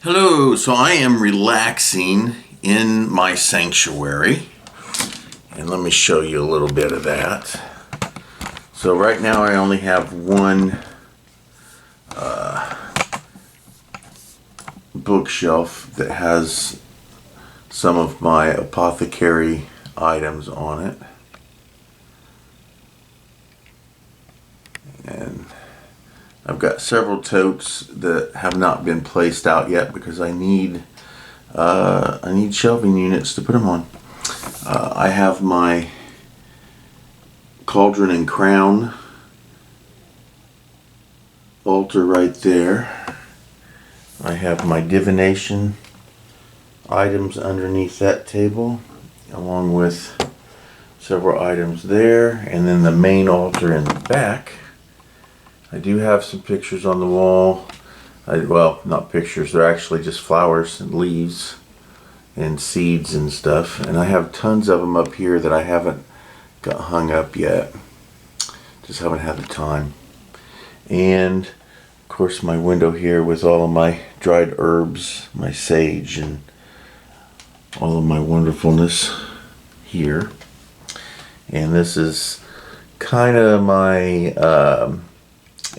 Hello, so I am relaxing in my sanctuary, and let me show you a little bit of that. So right now I only have one bookshelf that has some of my apothecary items on it, and I've got several totes that have not been placed out yet because I need shelving units to put them on. I have my cauldron and crown altar right there. I have my divination items underneath that table, along with several items there, and then the main altar in the back. I do have some pictures on the wall. Well, not pictures, they're actually just flowers and leaves and seeds and stuff. And I have tons of them up here that I haven't got hung up yet. Just haven't had the time. And of course my window here with all of my dried herbs, my sage, and all of my wonderfulness here. And this is kind of my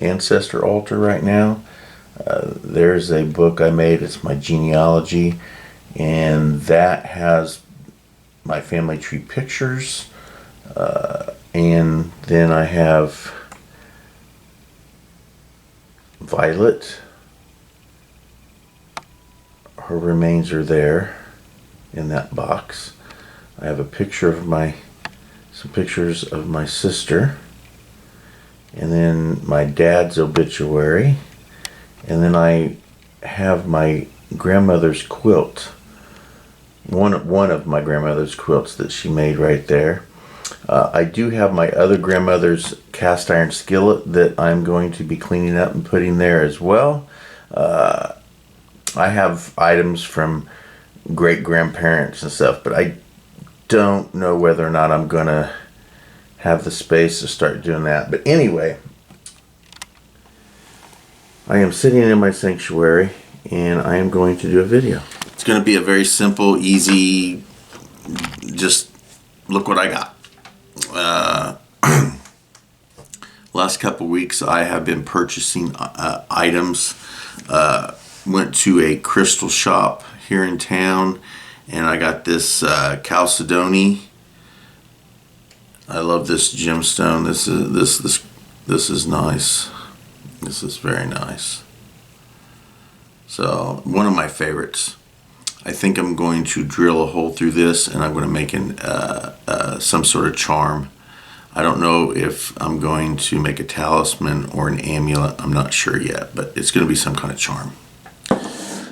ancestor altar right now. There's a book I made, it's my genealogy, and that has my family tree pictures, and then I have Violet. Her remains are there in that box. I have a picture of some pictures of my sister, and then my dad's obituary, and then I have my grandmother's quilt, one of my grandmother's quilts that she made right there. I do have my other grandmother's cast iron skillet that I'm going to be cleaning up and putting there as well. I have items from great grandparents and stuff, but I don't know whether or not I'm gonna have the space to start doing that. But anyway, I am sitting in my sanctuary and I am going to do a video. It's going to be a very simple, easy, just look what I got. Last couple weeks I have been purchasing items. Went to a crystal shop here in town and I got this chalcedony. I love this gemstone. This is nice. This is very nice. So one of my favorites. I think I'm going to drill a hole through this and I'm going to make some sort of charm. I don't know if I'm going to make a talisman or an amulet. I'm not sure yet, but it's going to be some kind of charm.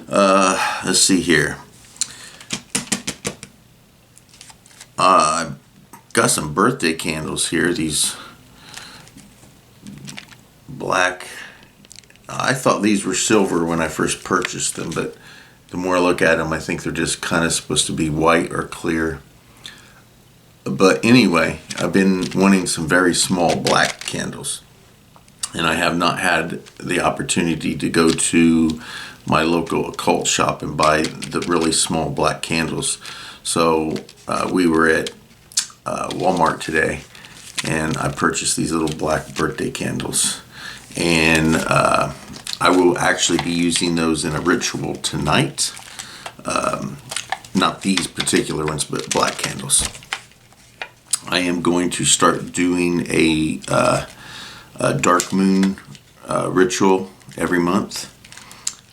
Let's see here. I've got some birthday candles here. These black. I thought these were silver when I first purchased them, but the more I look at them, I think they're just kind of supposed to be white or clear. But anyway, I've been wanting some very small black candles, and I have not had the opportunity to go to my local occult shop and buy the really small black candles. So we were at Walmart today, and I purchased these little black birthday candles, and I will actually be using those in a ritual tonight. Not these particular ones, but black candles. I am going to start doing a dark moon ritual every month.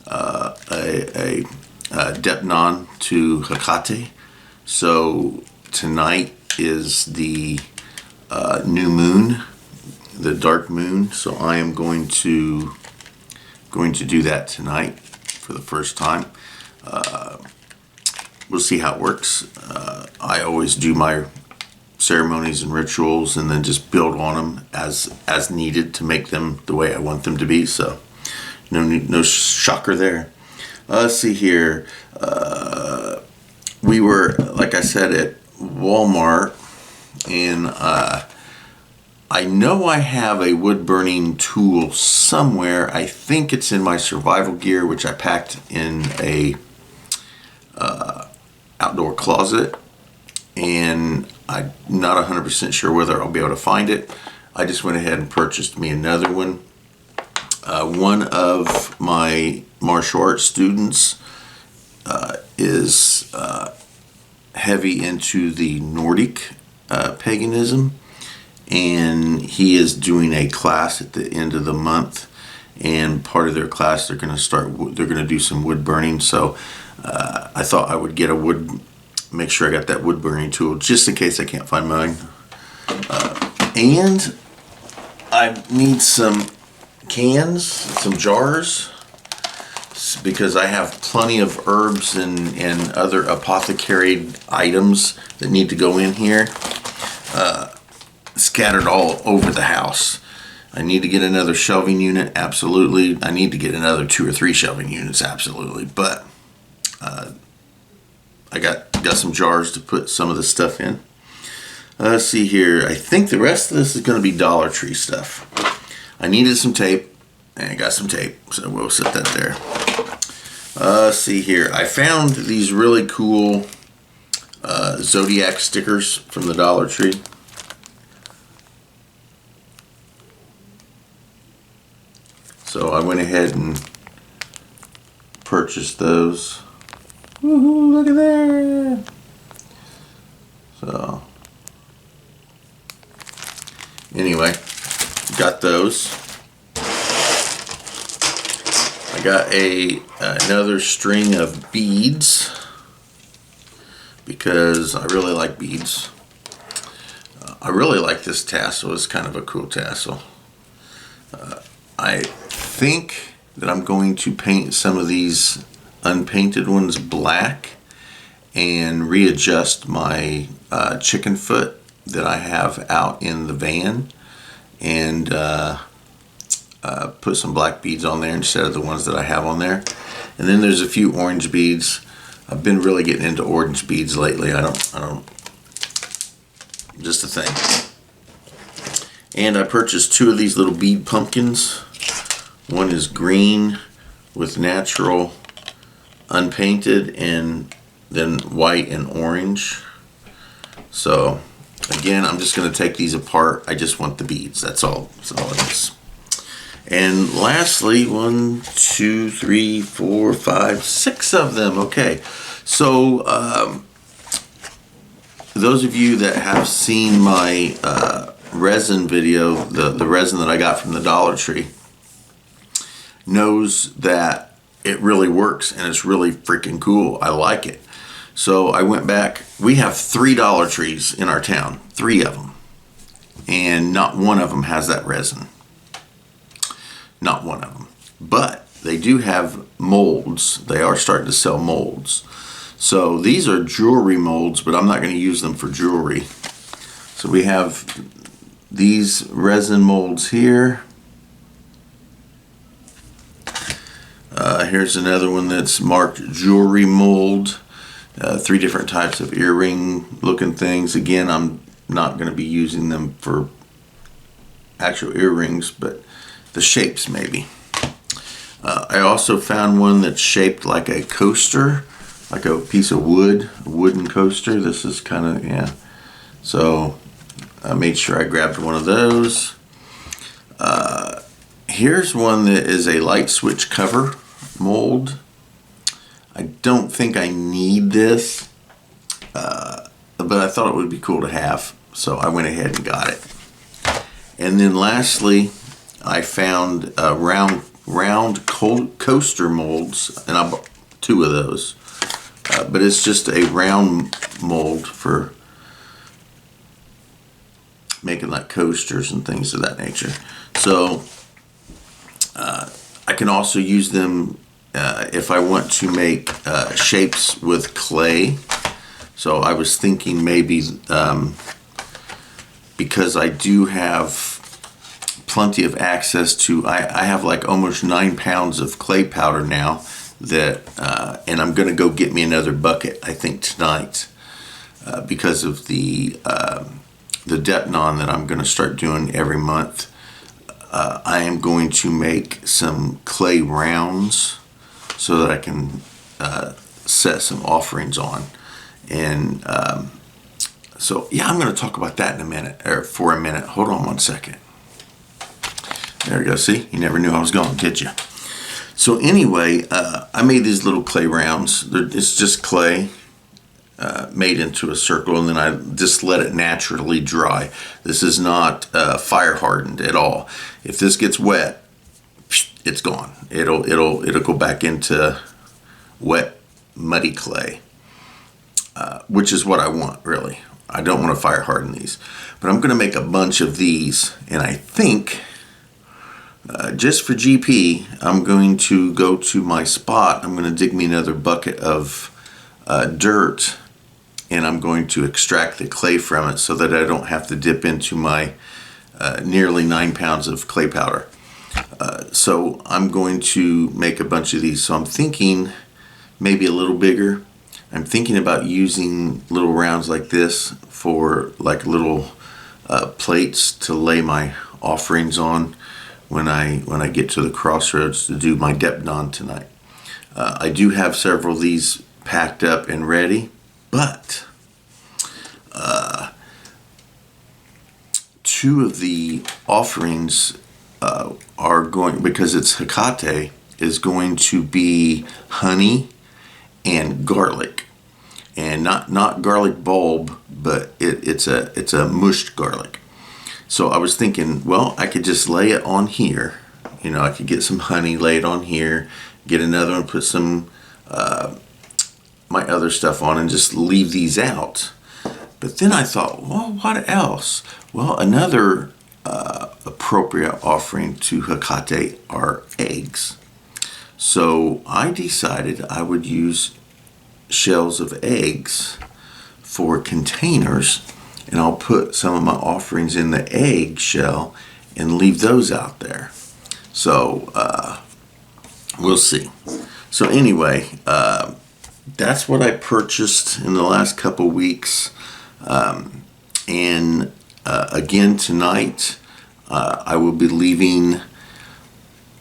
A Depnon to Hecate. So tonight is the new moon, the dark moon. So I am going to do that tonight for the first time. We'll see how it works. I always do my ceremonies and rituals and then just build on them as needed to make them the way I want them to be. So no shocker there. Let's see here. We were, like I said, at Walmart, and I know I have a wood burning tool somewhere. I think it's in my survival gear, which I packed in a outdoor closet, and I'm not 100% sure whether I'll be able to find it. I just went ahead and purchased me another one. One of my martial arts students is heavy into the Nordic paganism, and he is doing a class at the end of the month, and part of their class they're going to do some wood burning. So I thought I would get make sure I got that wood burning tool just in case I can't find mine. And I need some cans, some jars, because I have plenty of herbs and other apothecary items that need to go in here, scattered all over the house. I need to get another shelving unit, absolutely. I need to get another 2 or 3 shelving units, absolutely. But I got some jars to put some of the stuff in. Let's see here. I think the rest of this is going to be Dollar Tree stuff. I needed some tape, and I got some tape, so we'll set that there. Let's see here. I found these really cool Zodiac stickers from the Dollar Tree. So I went ahead and purchased those. Woohoo, look at there! So, anyway, got those. I got another string of beads because I really like beads. I really like this tassel. It's kind of a cool tassel. I think that I'm going to paint some of these unpainted ones black and readjust my chicken foot that I have out in the van, and put some black beads on there instead of the ones that I have on there. And then there's a few orange beads. I've been really getting into orange beads lately. I don't just a thing. And I purchased 2 of these little bead pumpkins. One is green with natural unpainted, and then white and orange. So again, I'm just going to take these apart. I just want the beads. That's all it is. And lastly, 1, 2, 3, 4, 5, 6 of them. Okay, so those of you that have seen my resin video, the resin that I got from the Dollar Tree, knows that it really works and it's really freaking cool. I like it. So I went back. We have 3 Dollar Trees in our town, 3 of them, and not one of them has that resin. Not one of them. But they do have molds. They are starting to sell molds. So these are jewelry molds, but I'm not going to use them for jewelry. So we have these resin molds here. Here's another one that's marked jewelry mold. 3 different types of earring looking things. Again, I'm not going to be using them for actual earrings, but the shapes maybe. I also found one that's shaped like a coaster, like a piece of wood, a wooden coaster. This is kind of, yeah. So I made sure I grabbed one of those. Here's one that is a light switch cover mold. I don't think I need this, but I thought it would be cool to have, so I went ahead and got it. And then lastly, I found round coaster molds, and I bought 2 of those. But it's just a round mold for making like coasters and things of that nature. So I can also use them if I want to make shapes with clay. So I was thinking maybe because I do have plenty of access to, I have like almost 9 pounds of clay powder now that, and I'm going to go get me another bucket, I think tonight, because of the the Depnon that I'm going to start doing every month, I am going to make some clay rounds so that I can set some offerings on. And so, yeah, I'm going to talk about that in a minute, or for a minute. Hold on one second. There we go. See, you never knew I was going, did you? So anyway, I made these little clay rounds. It's just clay made into a circle, and then I just let it naturally dry. This is not fire hardened at all. If this gets wet, it's gone. It'll go back into wet, muddy clay, which is what I want, really. I don't want to fire harden these, but I'm going to make a bunch of these, and I think just for GP, I'm going to go to my spot. I'm going to dig me another bucket of dirt, and I'm going to extract the clay from it so that I don't have to dip into my nearly 9 pounds of clay powder. So I'm going to make a bunch of these. So I'm thinking maybe a little bigger. I'm thinking about using little rounds like this for like little plates to lay my offerings on when I get to the crossroads to do my Depnon tonight. I do have several of these packed up and ready, but two of the offerings are going, because it's Hecate, is going to be honey and garlic, and not garlic bulb, but it's a mushed garlic. So I was thinking, well, I could just lay it on here. You know, I could get some honey, lay it on here, get another one, put some my other stuff on, and just leave these out. But then I thought, well, what else? Well, another appropriate offering to Hecate are eggs. So I decided I would use shells of eggs for containers, and I'll put some of my offerings in the egg shell and leave those out there. So we'll see. So anyway, that's what I purchased in the last couple weeks. And again tonight, I will be leaving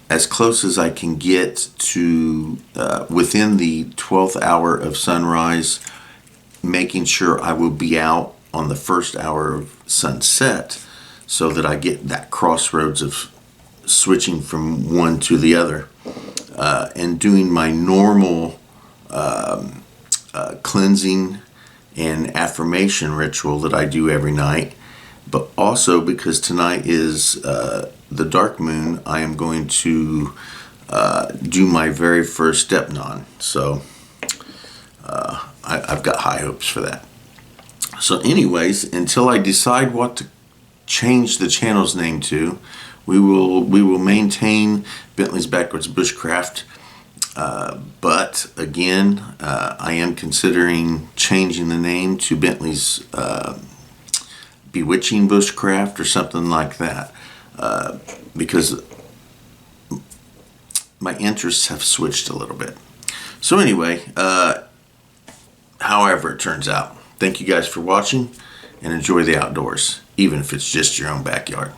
as close as I can get to within the 12th hour of sunrise, making sure I will be out on the first hour of sunset so that I get that crossroads of switching from one to the other, and doing my normal cleansing and affirmation ritual that I do every night. But also, because tonight is the dark moon, I am going to do my very first Depnon. So I've got high hopes for that. So anyways, until I decide what to change the channel's name to, we will maintain Bentley's Backwoods Bushcraft. But again, I am considering changing the name to Bentley's Bewitching Bushcraft or something like that, because my interests have switched a little bit. So anyway, however it turns out, thank you guys for watching, and enjoy the outdoors, even if it's just your own backyard.